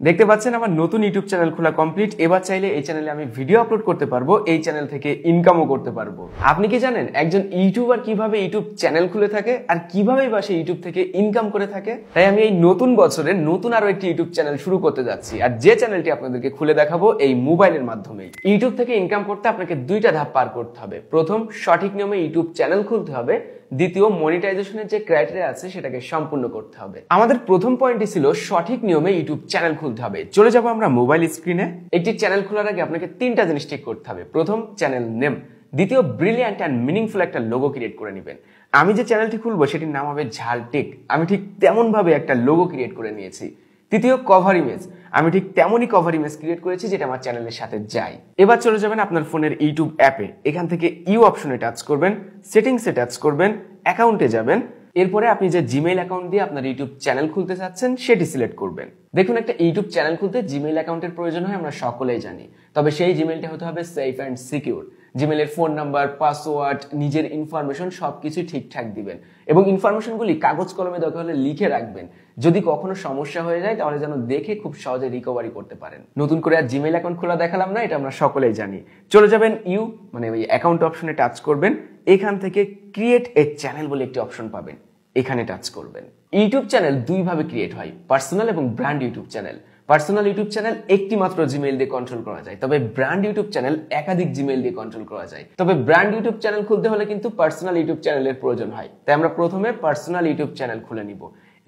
দেখতে পাচ্ছেন আমার নতুন ইউটিউব চ্যানেল খোলা কমপ্লিট। এবার চাইলে এই চ্যানেলে আমি ভিডিও আপলোড করতে পারবো, এই চ্যানেল থেকে ইনকামও করতে পারবো। আপনি কি জানেন একজন ইউটিউবার কিভাবে ইউটিউব চ্যানেল খুলে থাকে আর কিভাবে বা সে ইউটিউব থেকে ইনকাম করে থাকে? তাই আমি এই নতুন বছরে নতুন আরো একটি ইউটিউব চ্যানেল শুরু করতে যাচ্ছি, আর যে চ্যানেলটি আপনাদেরকে খুলে দেখাবো এই মোবাইলের মাধ্যমে। ইউটিউব থেকে ইনকাম করতে আপনাকে দুইটা ধাপ পার করতে হবে। প্রথম, সঠিক নিয়মে ইউটিউব চ্যানেল খুলতে হবে। দ্বিতীয়, মনিটাইজেশনের যে ক্রাইটেরিয়া আছে সেটাকে সম্পূর্ণ করতে হবে। আমাদের প্রথম পয়েন্টই ছিল সঠিক নিয়মে ইউটিউব চ্যানেল খুলতে হবে। চলে যাব আমরা মোবাইল স্ক্রিনে। একটি চ্যানেল খোলার আগে আপনাকে তিনটা জিনিস ঠিক করতে হবে। প্রথম, চ্যানেল নেম। দ্বিতীয়, ব্রিলিয়ান্ট অ্যান্ড মিনিংফুল একটা লোগো ক্রিয়েট করে নেবেন। আমি যে চ্যানেলটি খুলবো সেটির নাম হবে ঝালটেক। আমি ঠিক তেমন ভাবে একটা লোগো ক্রিয়েট করে নিয়েছি। তৃতীয়, কভার ইমেজ। আমি ঠিক তেমনই কভার ইমেজ ক্রিয়েট করেছি যেটা আমার চ্যানেলের সাথে যায়। এবার চলে যাবেন আপনার ফোনের ইউটিউব অ্যাপে। এখান থেকে ইউ অপশনে টাচ করবেন, সেটিংসে টাচ করবেন, অ্যাকাউন্টে যাবেন। এরপরে আপনি যে জিমেইল অ্যাকাউন্ট দিয়ে আপনার ইউটিউব চ্যানেল খুলতে চাচ্ছেন সেটি সিলেক্ট করবেন। দেখুন, একটা ইউটিউব চ্যানেল খুলতে জিমেইল অ্যাকাউন্টের প্রয়োজন হয়, আমরা সকলেই জানি। তবে সেই জিমেইলটা হতে হবে সেফ অ্যান্ড সিকিউর। জিমেইলের ফোন নাম্বার, পাসওয়ার্ড, নিজের ইনফরমেশন সবকিছু ঠিকঠাক দিবেন এবং ইনফরমেশনগুলি কাগজ কলমে দরকার হলে লিখে রাখবেন। যদি কখনো সমস্যা হয়ে যায় তাহলে যেন দেখে খুব সহজে রিকভারি করতে পারেন। নতুন করে আর জিমেইল অ্যাকাউন্ট খোলা দেখালাম না, এটা আমরা সকলেই জানি। চলে যাবেন ইউ মানে ওই অ্যাকাউন্ট অপশনে টাচ করবেন। এখান থেকে ক্রিয়েট এ চ্যানেল বলে একটি অপশন পাবেন, এখানে টাচ করবেন। ইউটিউব চ্যানেল দুই ভাবে ক্রিয়েট হয়, পার্সোনাল এবং brand YouTube channel. Personal YouTube channel একটি মাত্র জিমেইল দিয়ে কন্ট্রোল করা যায়, তবে ব্র্যান্ড ইউটিউব চ্যানেল একাধিক জিমেইল দিয়ে কন্ট্রোল করা যায়। তবে ব্র্যান্ড ইউটিউব চ্যানেল খুলতে হলে কিন্তু পার্সোনাল ইউটিউব চ্যানেলের প্রয়োজন হয়। তাই আমরা প্রথমে পার্সোনাল ইউটিউব চ্যানেল খুলে নিব।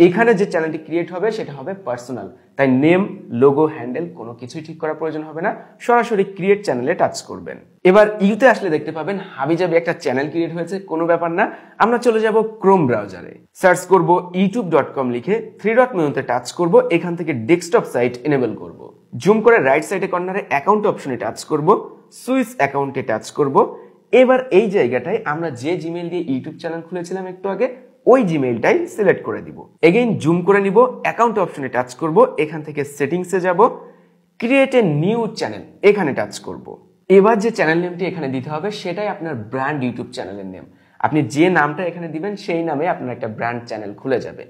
এখানে যে চ্যানেলটি ক্রিয়েট হবে সেটা হবে পার্সোনাল, তাই নেম, লোগো, হ্যান্ডেল কোনো কিছুই ঠিক করার প্রয়োজন হবে না, সরাসরি ক্রিয়েট চ্যানেলে টাচ করবেন। এবার ইউতে আসলে দেখতে পাবেন হাবিজাবি একটা চ্যানেল ক্রিয়েট হয়েছে, কোনো ব্যাপার না। আমরা চলে যাব ক্রোম ব্রাউজারে, সার্চ করব youtube.com লিখে, থ্রি ডট মেনুতে টাচ করব। এখান থেকে ডেস্কটপ সাইট এনেবল করব। জুম করে রাইট সাইডে কর্নারে অ্যাকাউন্ট অপশনে টাচ করব, সুইচ অ্যাকাউন্টে টাচ করব। এবার এই জায়গাটায় আমরা যে জিমেইল দিয়ে ইউটিউব চ্যানেল খুলেছিলাম একটু আগে, ওই জিমেইলটাই সিলেক্ট করে দিব। এগেইন জুম করে নিব, অ্যাকাউন্ট অপশনে টাচ করব। এখান থেকে সেটিংসে যাব, ক্রিয়েট এ নিউ চ্যানেল, এখানে টাচ করব। এবার যে চ্যানেল নেমটি এখানে দিতে হবে সেটাই আপনার ব্র্যান্ড ইউটিউব চ্যানেলের নেম। আপনি যে নামটা এখানে দিবেন সেই নামে আপনার একটা ব্র্যান্ড চ্যানেল খুলে যাবে।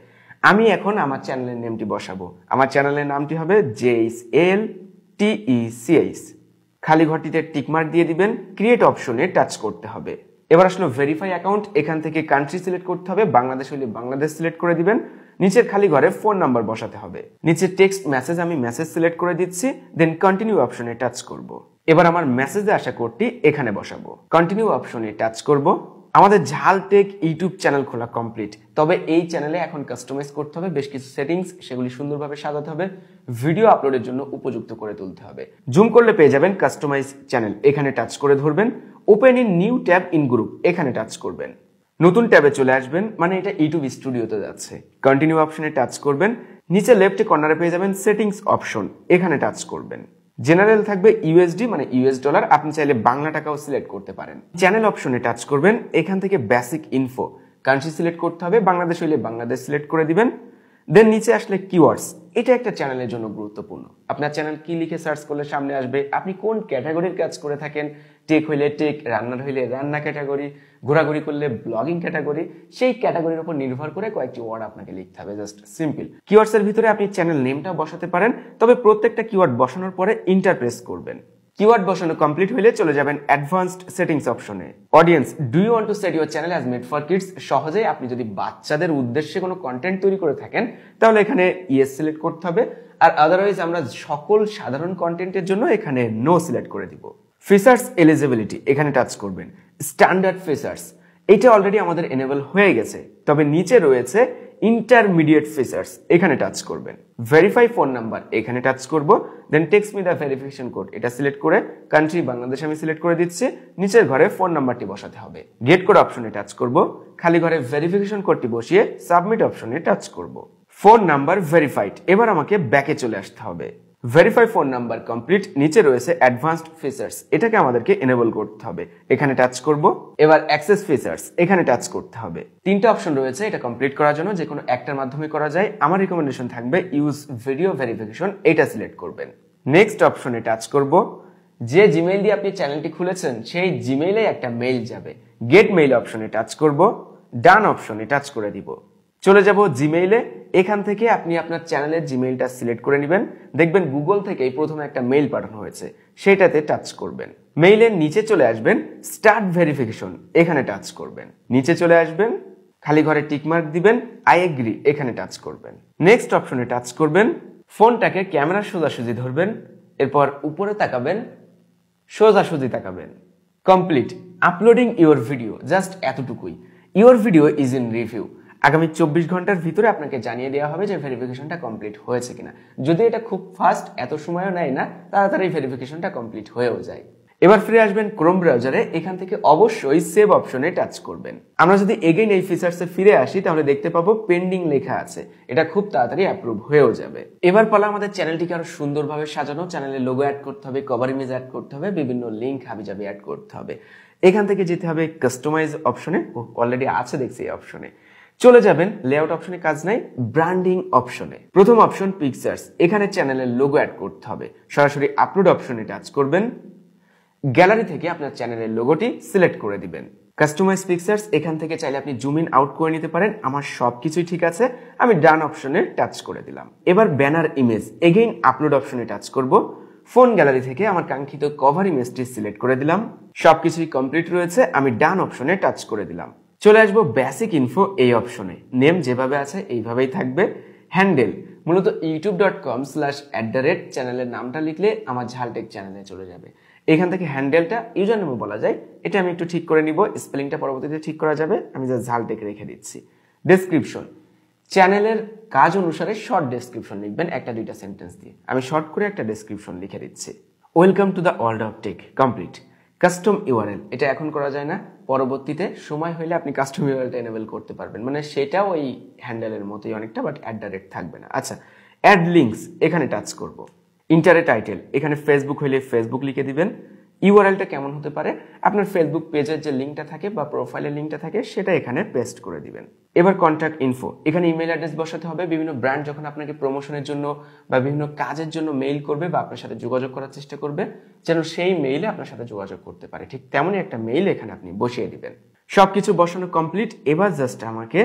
আমি এখন আমার চ্যানেলের নেমটি বসাবো। আমার চ্যানেলের নামটি হবে JSLTECH। খালি ঘরটিতে টিকমার্ক দিয়ে দিবেন, ক্রিয়েট অপশনে টাচ করতে হবে। এবার আসলে ভেরিফাই অ্যাকাউন্ট, এখান থেকে কান্ট্রি সিলেক্ট করতে হবে, বাংলাদেশ হলে বাংলাদেশ সিলেক্ট করে দিবেন। নিচের খালি ঘরে ফোন নাম্বার বসাতে হবে। নিচে টেক্সট মেসেজ, আমি মেসেজ সিলেক্ট করে দিচ্ছি, দেন কন্টিনিউ অপশনে টাচ করব। এবার আমার মেসেজে আসা কোডটি এখানে বসাবো, কন্টিনিউ অপশনে টাচ করব। আমাদের ঝালটেক ইউটিউব চ্যানেল খোলা কমপ্লিট। তবে এই চ্যানেলে এখন কাস্টমাইজ করতে হবে বেশ কিছু সেটিংস, সেগুলি সুন্দরভাবে সাজাতে হবে, ভিডিও আপলোডের জন্য উপযুক্ত করে তুলতে হবে। জুম করলে পেয়ে যাবেন কাস্টমাইজ চ্যানেল, এখানে টাচ করে ধরবেন। Open in new tab in group, এখানে টাচ করবেন। নতুন ট্যাবে চলে আসবেন, মানে এটা ইউটিউব স্টুডিওতে যাচ্ছে। কন্টিনিউ অপশনে টাচ করবেন। নিচে লেফটে কর্নারে পেয়ে যাবেন সেটিংস অপশন, এখানে টাচ করবেন। জেনারেল থাকবে ইউএসডি মানে ইউএস ডলার, আপনি চাইলে বাংলা টাকাও সিলেক্ট করতে পারেন। চ্যানেল অপশনে টাচ করবেন। এখান থেকে বেসিক ইনফো, কান্ট্রি সিলেক্ট করতে হবে, বাংলাদেশ হইলে বাংলাদেশ সিলেক্ট করে দিবেন। দেন নিচে আসলে কিওয়ার্ডস, এটা একটা চ্যানেলের জন্য গুরুত্বপূর্ণ। আপনার চ্যানেল কি লিখে সার্চ করলে সামনে আসবে, আপনি কোন ক্যাটাগরির কাজ করে থাকেন, টেক হইলে টেক, রান্নার হইলে রান্না ক্যাটাগরি, ঘোরাঘুরি করলে ব্লগিং ক্যাটাগরি, সেই ক্যাটাগরির উপর নির্ভর করে কয়েকটি ওয়ার্ড আপনাকে লিখতে হবে, জাস্ট সিম্পল। কিওয়ার্ডস এর ভিতরে আপনি চ্যানেল নেমটা বসাতে পারেন, তবে প্রত্যেকটা কিওয়ার্ড বসানোর পরে ইন্টার প্রেস করবেন। কিওয়ার্ড বসানো কমপ্লিট হলে চলে যাবেন অ্যাডভান্সড সেটিংস অপশনে। Audience, do you want to set your channel as made for kids? সহজেই আপনি যদি বাচ্চাদের উদ্দেশ্যে কোনো কন্টেন্ট তৈরি করে থাকেন তাহলে এখানে ইয়েস সিলেক্ট করতে হবে, আর আদারওয়াইজ আমরা সকল সাধারণ কন্টেন্টের জন্য এখানে নো সিলেক্ট করে দিব। ফিচার্স এলিজিবিলিটি, এখানে টাচ করবেন। স্ট্যান্ডার্ড ফিচার্স, এটা অলরেডি আমাদের এনেবল হয়ে গেছে, তবে নিচে রয়েছে ইন্টারমিডিয়েট ফিচার্স, এখানে টাচ করবেন। ভেরিফাই ফোন নাম্বার, এখানে টাচ করব। Then text me the verification code, এটা সিলেক্ট করে কান্ট্রি বাংলাদেশ আমি সিলেক্ট করে দিচ্ছি। নিচের ঘরে ফোন নাম্বারটি বসাতে হবে। গেট কোড অপশনে টাচ করব। খালি ঘরে ভেরিফিকেশন কোডটি বসিয়ে সাবমিট অপশনে টাচ করব। Phone number verified. এবার আমাকে ব্যাকে চলে আসতে হবে। Verify phone number complete. নিচে রয়েছে অ্যাডভান্সড ফিচার্স, এটাকে আমাদেরকে এনেবল করতে হবে, এখানে টাচ করব। এবার অ্যাক্সেস ফিচার্স, এখানে টাচ করতে হবে। তিনটা অপশন রয়েছে, এটা কমপ্লিট করার জন্য যে কোনো একটার মাধ্যমে করা যায়। আমার রিকমেন্ডেশন থাকবে ইউজ ভিডিও ভেরিফিকেশন, এটা সিলেক্ট করবেন। নেক্সট অপশনে টাচ করব। যে জিমেইল দিয়ে আপনি চ্যানেলটি খুলেছেন সেই জিমেইলে একটা মেইল যাবে, গেট মেইল অপশনে টাচ করব। ডান অপশনে টাচ করে দিব। চলে যাব জিমেইলে। এখান থেকে আপনি আপনার চ্যানেলের জিমেইলটা সিলেক্ট করে নেবেন। দেখবেন গুগল থেকেই প্রথমে একটা মেইল পাঠানো হয়েছে, সেটাতে টাচ করবেন। মেইলের নিচে চলে আসবেন, স্টার্ট ভেরিফিকেশন, এখানে টাচ করবেন। নিচে চলে আসবেন, খালি ঘরে টিকমার্ক দিবেন, আই এগ্রি, এখানে টাচ করবেন। নেক্সট অপশনে টাচ করবেন। ফোনটাকে ক্যামেরার সোজাসুজি ধরবেন, এরপর উপরে তাকাবেন, সোজাসুজি তাকাবেন। Complete uploading your video, just এতটুকুই। Your video is in review. আগামী 24 ঘন্টার ভিতরে আপনাকে জানিয়ে দেওয়া হবে যে ভেরিফিকেশনটা কমপ্লিট হয়েছে কিনা। যদি এটা খুব ফাস্ট, এত সময়ও নেয় না, তাড়াতাড়ি ভেরিফিকেশনটা কমপ্লিট হয়েও যায়। এবার ফিরে আসবেন ক্রোম ব্রাউজারে। এখান থেকে অবশ্যই সেভ অপশনে টাচ করবেন। আমরা যদি এগেইন এই ফিচার্সে ফিরে আসি, তাহলে দেখতে পাবো পেন্ডিং লেখা আছে। এটা খুব তাড়াতাড়ি অ্যাপ্রুভ হয়েও যাবে। এবার পালা আমাদের চ্যানেলটিকে আরো সুন্দরভাবে সাজানো। চ্যানেলের লোগো অ্যাড করতে হবে, কভার ইমেজ অ্যাড করতে হবে, বিভিন্ন লিঙ্ক হাবিজাবি অ্যাড করতে হবে। এখান থেকে যেতে হবে কাস্টমাইজ অপশনে, অলরেডি আছে দেখছি এই অপশনে। চলে যাবেন লেআউট অপশনে, কাজ নাই, ব্র্যান্ডিং অপশনে। প্রথম অপশন পিকচার্স, এখানে চ্যানেলের লোগো অ্যাড করতে হবে। সরাসরি আপলোড অপশনে টাচ করবেন। গ্যালারি থেকে আপনার চ্যানেলের লোগোটি সিলেক্ট করে দিবেন। কাস্টমাইজ পিকচার্স, এখান থেকে চাইলে আপনি জুম ইন আউট করে নিতে পারেন। আমার সবকিছুই ঠিক আছে, আমি ডান অপশনে টাচ করে দিলাম। এবার ব্যানার ইমেজ, এগেইন আপলোড অপশনে টাচ করব। ফোন গ্যালারি থেকে আমার কাঙ্ক্ষিত কভার ইমেজটি সিলেক্ট করে দিলাম। সবকিছুই কমপ্লিট রয়েছে, আমি ডান অপশনে টাচ করে দিলাম। চলে আসবো বেসিক ইনফো এই অপশনে। নেম যেভাবে আছে এইভাবেই থাকবে। হ্যান্ডেল মূলত youtube.com/@ চ্যানেলের নামটা লিখলে আমার ঝালটেক চ্যানেলে চলে যাবে। এখান থেকে হ্যান্ডেলটা ইউজার নেমও বলা যায়, এটা আমি একটু ঠিক করে নিব, স্পেলিংটা পরবর্তীতে ঠিক করা যাবে, আমি জাস্ট ঝালটেক রেখে দিচ্ছি। ডেসক্রিপশন, চ্যানেলের কাজ অনুসারে শর্ট ডেসক্রিপশন লিখবেন, একটা দুইটা সেন্টেন্স দিয়ে। আমি শর্ট করে একটা ডেসক্রিপশন লিখে দিচ্ছি। Welcome to the world of tech, complete. Custom URL, এটা এখন করা যায় না, পরবর্তীতে সময় হলে আপনি কাস্টম ইউআরএলটা এনেবল করতে পারবেন, মানে সেটাও ওই হ্যান্ডেলের মতোই অনেকটা, বাট @ থাকবে না। আচ্ছা, অ্যাড লিঙ্কস, এখানে টাচ করব। ইন্টারে টাইটেল, এখানে ফেসবুক হইলে ফেসবুক লিখে দিবেন। ইউআরএলটা কেমন হতে পারে, আপনার ফেসবুক পেজের যে লিঙ্কটা থাকে বা প্রোফাইলের লিঙ্কটা থাকে সেটা এখানে পেস্ট করে দিবেন। এবার কন্ট্যাক্ট ইনফো, এখানে ইমেল অ্যাড্রেস বসাতে হবে। বিভিন্ন ব্র্যান্ড যখন আপনাকে প্রমোশনের জন্য বা বিভিন্ন কাজের জন্য মেইল করবে বা আপনার সাথে যোগাযোগ করার চেষ্টা করবে, যেন সেই মেইলে আপনার সাথে যোগাযোগ করতে পারে, ঠিক তেমনই একটা মেইল এখানে আপনি বসিয়ে দিবেন। সবকিছু বসানো কমপ্লিট। এবার জাস্ট আমাকে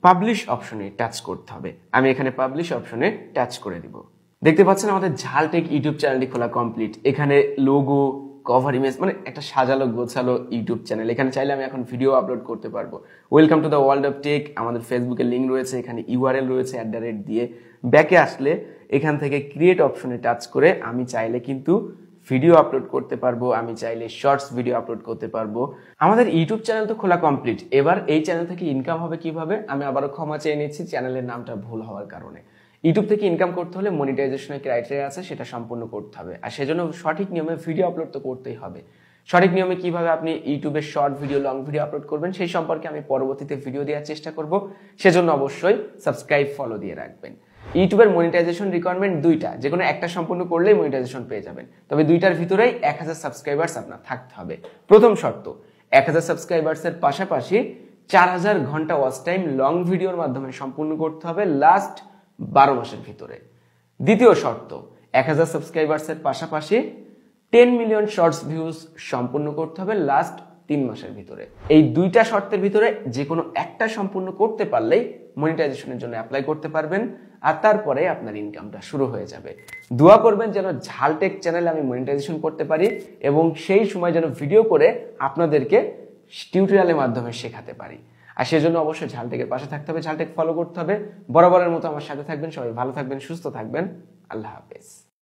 পাবলিশ অপশনে টাচ করতে হবে। আমি এখানে পাবলিশ অপশনে টাচ করে দিব। দেখতে পাচ্ছেন আমাদের ঝালটেক ইউটিউব চ্যানেলটি খোলা কমপ্লিট। এখানে লোগো, কভার ইমেজ, মানে একটা সাজালো গোছালো ইউটিউব চ্যানেল। এখানে চাইলে আমি এখন ভিডিও আপলোড করতে পারবো। Welcome to the world of tech, আমাদের ফেসবুকের লিঙ্ক রয়েছে, এখানে ইউআরএল রয়েছে @ দিয়ে। ব্যাকে আসলে এখান থেকে ক্রিয়েট অপশনে টাচ করে আমি চাইলে কিন্তু ভিডিও আপলোড করতে পারবো, আমি চাইলে শর্টস ভিডিও আপলোড করতে পারবো। আমাদের ইউটিউব চ্যানেল তো খোলা কমপ্লিট। এবার এই চ্যানেল থেকে ইনকাম হবে কিভাবে, আমি আবারও ক্ষমা চেয়ে নিচ্ছি চ্যানেলের নামটা ভুল হওয়ার কারণে। ইউটিউব থেকে ইনকাম করতে হলে মনিটাইজেশনের ক্রাইটেরিয়া আছে, সেটা সম্পূর্ণ করতে হবে। আর সেজন্য সঠিক নিয়মে ভিডিও আপলোড তো করতেই হবে। সঠিক নিয়মে কিভাবে আপনি ইউটিউবে short video, long video upload করবেন সেই সম্পর্কে আমি পরবর্তীতে ভিডিও দেওয়ার চেষ্টা করব। সেজন্য অবশ্যই সাবস্ক্রাইব, ফলো দিয়ে রাখবেন। ইউটিউবের মনিটাইজেশন রিকোয়ারমেন্ট দুইটা, যে কোনো একটা সম্পূর্ণ করলেই মনিটাইজেশন পেয়ে যাবেন। তবে দুইটার ভিতরেই 1000 সাবস্ক্রাইবার্স আপনার থাকতে হবে। প্রথম শর্ত, 1000 সাবস্ক্রাইবার্সের পাশাপাশি 4000 ঘন্টা ওয়াচ টাইম লং ভিডিওর মাধ্যমে সম্পূর্ণ করতে হবে লাস্ট 12 মাসের ভিতরে। দ্বিতীয় শর্ত, 1000 সাবস্ক্রাইবার্সের পাশাপাশি 10 মিলিয়ন শর্টস ভিউজ সম্পূর্ণ করতে হবে লাস্ট 3 মাসের ভিতরে। এই দুইটা শর্তের ভিতরে যে কোনো একটা সম্পূর্ণ করতে পারলেই মনিটাইজেশনের জন্য অ্যাপ্লাই করতে পারবেন, আর তারপরে আপনার ইনকামটা শুরু হয়ে যাবে। দোয়া করবেন যেন ঝালটেক চ্যানেলে আমি মনিটাইজেশন করতে পারি এবং সেই সময় যেন ভিডিও করে আপনাদেরকে টিউটোরিয়ালের মাধ্যমে শেখাতে পারি। আর সেজন্য অবশ্যই ঝালটেকের পাশে থাকতে হবে, ঝালটেক ফলো করতে হবে। বরাবরের মতো আমার সাথে থাকবেন। সবাই ভালো থাকবেন, সুস্থ থাকবেন। আল্লাহ হাফেজ।